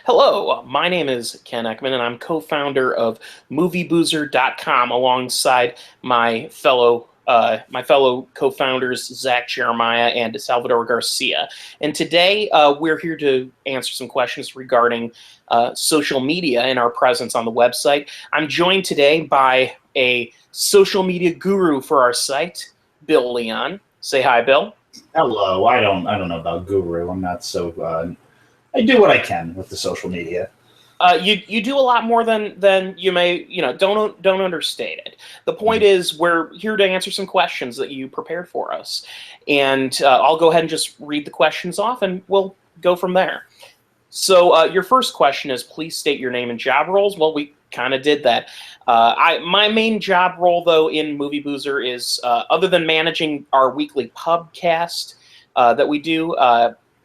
Hello, my name is Ken Ekman, and I'm co-founder of MovieBoozer.com alongside my fellow co-founders Zach Jeremiah and Salvador Garcia. And today we're here to answer some questions regarding social media and our presence on the website. I'm joined today by a social media guru for our site, Bill Leon. Say hi, Bill. Hello. I don't know about guru. I'm not so. I do what I can with the social media. You do a lot more than you may, don't understate it. The point is we're here to answer some questions that you prepared for us. And I'll go ahead and just read the questions off and we'll go from there. So your first question is, please state your name and job roles. Well, we kind of did that. My main job role, though, in Movie Boozer is, other than managing our weekly Pubcast that we do,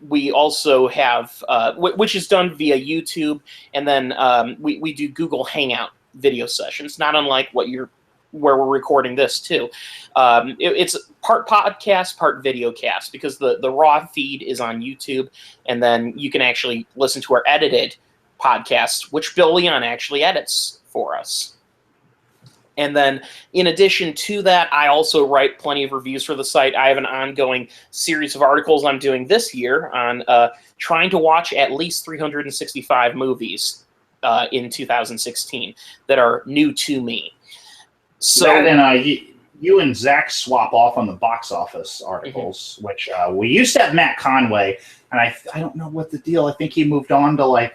we also have, which is done via YouTube, and then we do Google Hangout video sessions, not unlike where we're recording this too. It's part podcast, part video cast, because the raw feed is on YouTube, and then you can actually listen to our edited podcast, which Bill Leon actually edits for us. And then, in addition to that, I also write plenty of reviews for the site. I have an ongoing series of articles I'm doing this year on trying to watch at least 365 movies in 2016 that are new to me. So, you and Zach swap off on the box office articles, which we used to have Matt Conway, and I don't know what the deal. I think he moved on to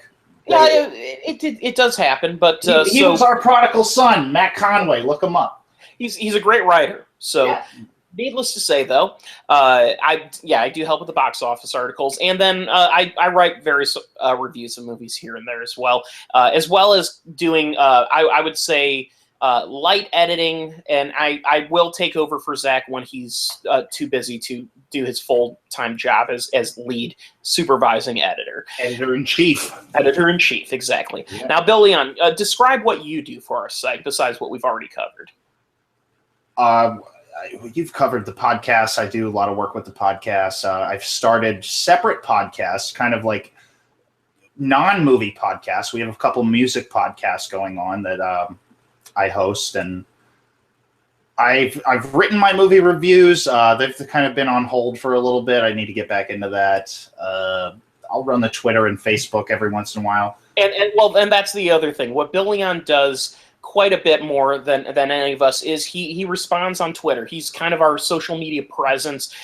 Yeah, it does happen, but he was our prodigal son, Matt Conway. Look him up. He's a great writer. So, yeah. Needless to say, though, I do help with the box office articles, and then I write various reviews of movies here and there as well as doing I would say light editing, and I will take over for Zach when he's too busy to do his full-time job as lead supervising editor. Editor-in-chief. Editor-in-chief, exactly. Yeah. Now, Bill Leon, describe what you do for our site besides what we've already covered. You've covered the podcast. I do a lot of work with the podcast. I've started separate podcasts, kind of like non-movie podcasts. We have a couple music podcasts going on that I host, and I've written my movie reviews. They've kind of been on hold for a little bit. I need to get back into that. I'll run the Twitter and Facebook every once in a while. And that's the other thing. What Bill Leon does quite a bit more than any of us is he responds on Twitter. He's kind of our social media presence.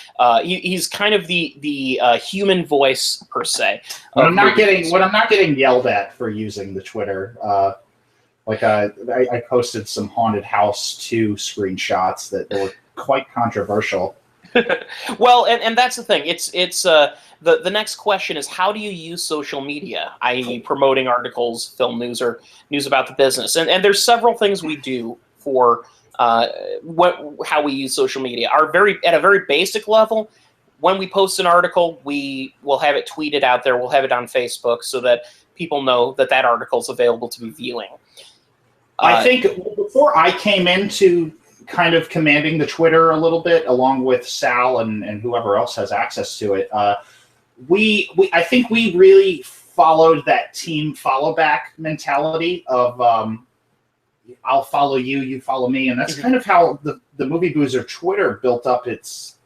He's kind of the human voice per se. When I'm not getting yelled at for using the Twitter. I posted some Haunted House 2 screenshots that were quite controversial. Well, and that's the thing. It's the next question is, how do you use social media, i.e. promoting articles, film news, or news about the business? And there's several things we do for how we use social media. At a very basic level, when we post an article, we will have it tweeted out there. We'll have it on Facebook so that people know that article is available to be viewing. I think before I came into kind of commanding the Twitter a little bit, along with Sal and whoever else has access to it, I think we really followed that team follow back mentality of I'll follow you, you follow me, and that's kind of how the Movie Boozer Twitter built up its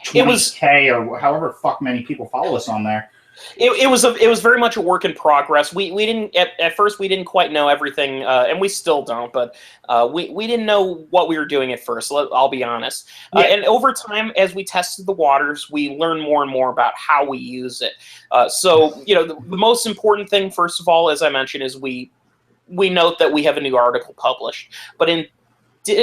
20K or however fuck many people follow us on there. It was very much a work in progress. We didn't at first we didn't quite know everything, and we still don't. But we didn't know what we were doing at first. I'll be honest. Yeah. And over time, as we tested the waters, we learned more and more about how we use it. So the most important thing, first of all, as I mentioned, is we note that we have a new article published. But in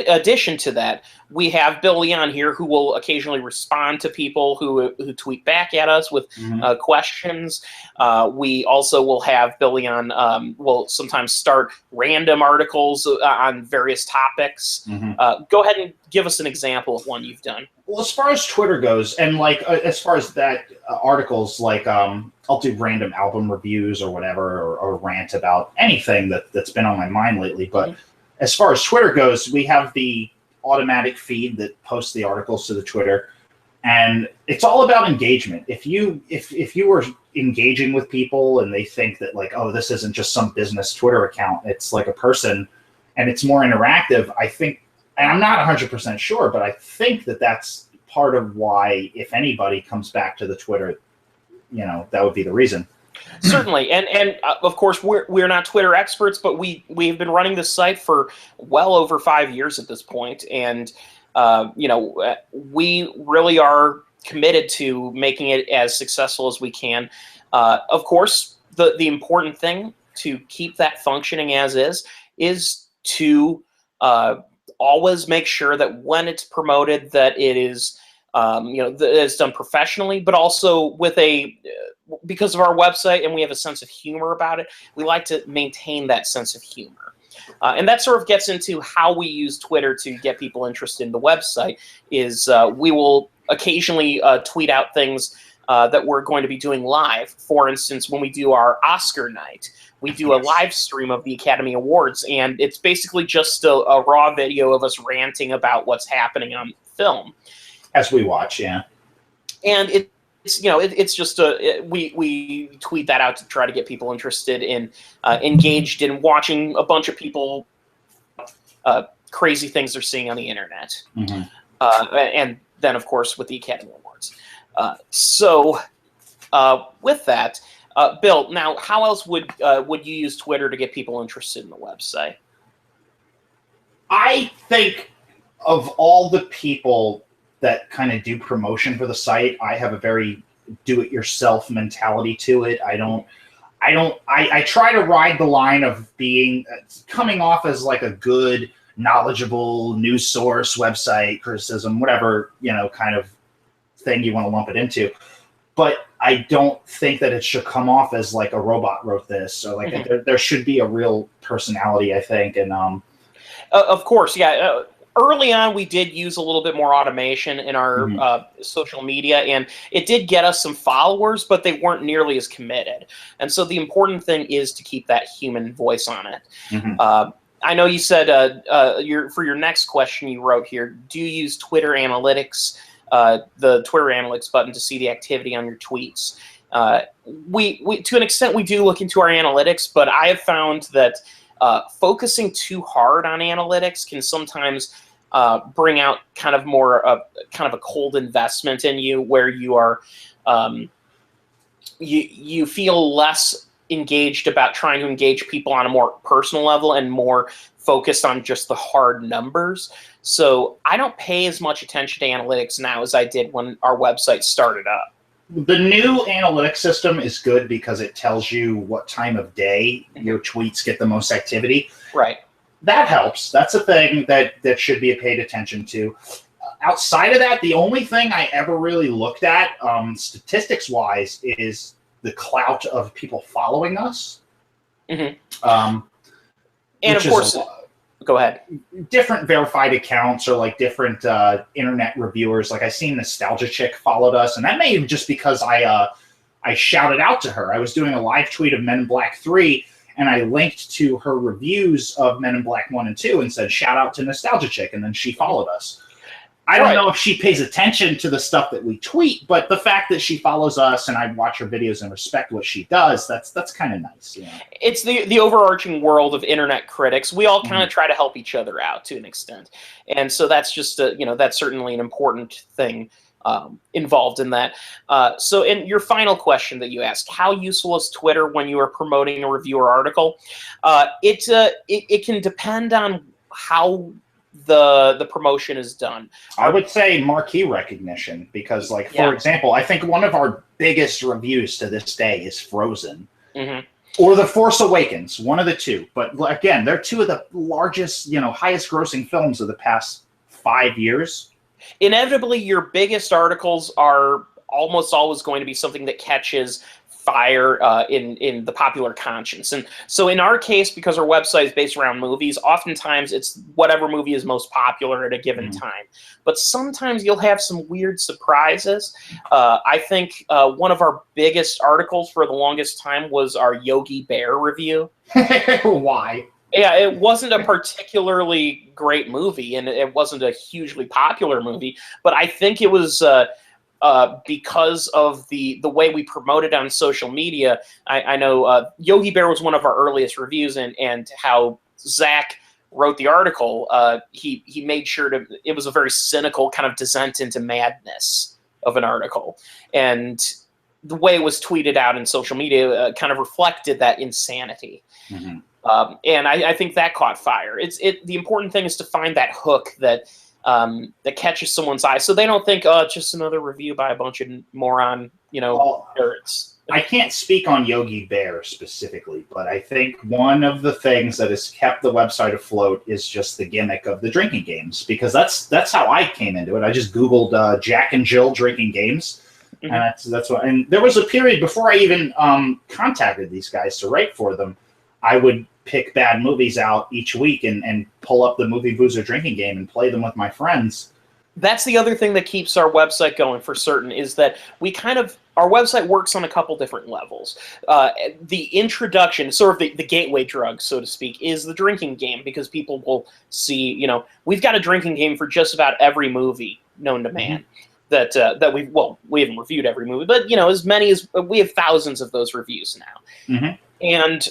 addition to that, we have Bill Leon here who will occasionally respond to people who tweet back at us with questions. We also will have Bill Leon will sometimes start random articles on various topics. Go ahead and give us an example of one you've done. Well, as far as Twitter goes, and as far as that articles, I'll do random album reviews or whatever, or rant about anything that's been on my mind lately. But as far as Twitter goes, we have the automatic feed that posts the articles to the Twitter. And it's all about engagement. If you are engaging with people and they think that like, oh, this isn't just some business Twitter account, it's like a person and it's more interactive, I think, and I'm not 100% sure, but I think that that's part of why, if anybody comes back to the Twitter, that would be the reason. Certainly, and of course we're not Twitter experts, but we've been running this site for well over 5 years at this point, and we really are committed to making it as successful as we can. Of course, the important thing to keep that functioning as is to always make sure that when it's promoted, that it is that it's done professionally, but also with because of our website and we have a sense of humor about it, we like to maintain that sense of humor. And that sort of gets into how we use Twitter to get people interested in the website. Is we will occasionally tweet out things that we're going to be doing live. For instance, when we do our Oscar night, we do a live stream of the Academy Awards, and it's basically just a raw video of us ranting about what's happening on film. As we watch, yeah. And it's just we tweet that out to try to get people interested in engaged in watching a bunch of people crazy things they're seeing on the internet. Mm-hmm. And then of course with the Academy Awards. So with that, Bill, now how else would you use Twitter to get people interested in the website? I think of all the people that kind of do promotion for the site, I have a very do-it-yourself mentality to it. I try to ride the line of coming off as like a good, knowledgeable news source, website, criticism, whatever, kind of thing you want to lump it into. But I don't think that it should come off as like a robot wrote this, or like there should be a real personality, I think. And of course, yeah. Early on, we did use a little bit more automation in our social media, and it did get us some followers, but they weren't nearly as committed. And so the important thing is to keep that human voice on it. Mm-hmm. I know you said for your next question you wrote here, do you use Twitter Analytics, the Twitter Analytics button, to see the activity on your tweets? We to an extent, we do look into our analytics, but I have found that focusing too hard on analytics can sometimes bring out kind of a cold investment in you, where you are you feel less engaged about trying to engage people on a more personal level and more focused on just the hard numbers. So I don't pay as much attention to analytics now as I did when our website started up. The new analytics system is good because it tells you what time of day your tweets get the most activity. Right. That helps. That's a thing that should be paid attention to. Outside of that, the only thing I ever really looked at, statistics-wise, is the clout of people following us. Mm-hmm. And of course, go ahead. Different verified accounts or like different internet reviewers. Like I seen Nostalgia Chick followed us, and that may have just because I shouted out to her. I was doing a live tweet of Men in Black 3, and I linked to her reviews of Men in Black 1 and 2 and said, shout out to Nostalgia Chick, and then she followed us. I don't know if she pays attention to the stuff that we tweet, but the fact that she follows us and I watch her videos and respect what she does, that's kind of nice. It's the overarching world of internet critics. We all kind of try to help each other out to an extent. And so that's just, that's certainly an important thing involved in that. So in your final question that you asked, how useful is Twitter when you are promoting a review or article? It can depend on how the promotion is done. I would say marquee recognition, because like, for example, I think one of our biggest reviews to this day is Frozen. Mm-hmm. Or The Force Awakens, one of the two. But again, they're two of the largest, highest grossing films of the past 5 years. Inevitably, your biggest articles are almost always going to be something that catches fire in the popular conscience. And so in our case, because our website is based around movies, oftentimes it's whatever movie is most popular at a given time. But sometimes you'll have some weird surprises. I think one of our biggest articles for the longest time was our Yogi Bear review. Why? Yeah, it wasn't a particularly great movie, and it wasn't a hugely popular movie, but I think it was because of the way we promote it on social media. I know Yogi Bear was one of our earliest reviews, and how Zach wrote the article, he made sure to, it was a very cynical kind of descent into madness of an article, and the way it was tweeted out in social media kind of reflected that insanity. Mm-hmm. And I think that caught fire. The important thing is to find that hook that catches someone's eye, so they don't think, oh, it's just another review by a bunch of moron, nerds. I can't speak on Yogi Bear specifically, but I think one of the things that has kept the website afloat is just the gimmick of the drinking games, because that's how I came into it. I just Googled Jack and Jill drinking games, mm-hmm. and that's what. And there was a period before I even contacted these guys to write for them. I would pick bad movies out each week and pull up the Movie Boozer drinking game and play them with my friends. That's the other thing that keeps our website going for certain, is that our website works on a couple different levels. The introduction, sort of the gateway drug, so to speak, is the drinking game, because people will see, we've got a drinking game for just about every movie known to man. Mm-hmm. That we haven't reviewed every movie, but as many as we have, thousands of those reviews now. Mm-hmm. And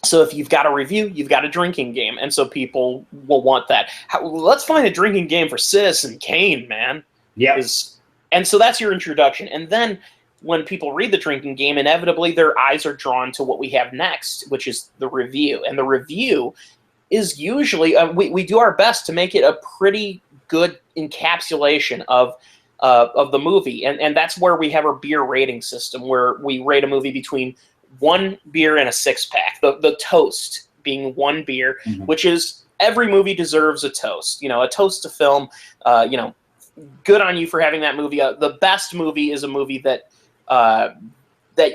so if you've got a review, you've got a drinking game, and so people will want that. Let's find a drinking game for Citizen Kane, man. Yeah. And so that's your introduction. And then when people read the drinking game, inevitably their eyes are drawn to what we have next, which is the review. And the review is usually, we do our best to make it a pretty good encapsulation of the movie. And that's where we have our beer rating system, where we rate a movie between one beer and a six-pack. The toast being one beer, mm-hmm. which is, every movie deserves a toast. A toast to film, good on you for having that movie. The best movie is a movie that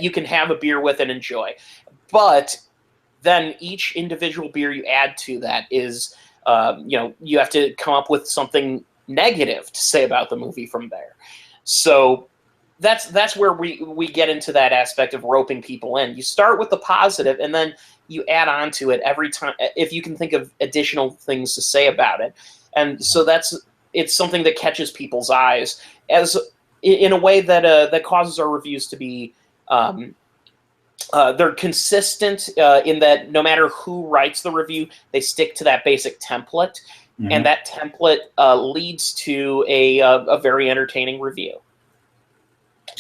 you can have a beer with and enjoy. But then each individual beer you add to that is, you have to come up with something negative to say about the movie from there. So that's where we get into that aspect of roping people in. You start with the positive, and then you add on to it every time, if you can think of additional things to say about it. And so it's something that catches people's eyes as in a way that causes our reviews to be they're consistent in that no matter who writes the review, they stick to that basic template, mm-hmm. and that template leads to a very entertaining review.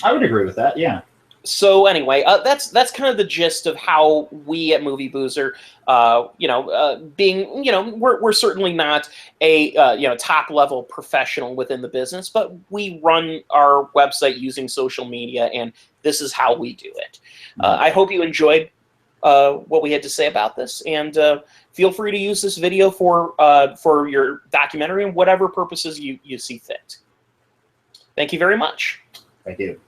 I would agree with that, yeah. So anyway, that's kind of the gist of how we at Movie Boozer, being, we're certainly not a top level professional within the business, but we run our website using social media, and this is how we do it. I hope you enjoyed what we had to say about this, and feel free to use this video for your documentary and whatever purposes you see fit. Thank you very much. Thank you.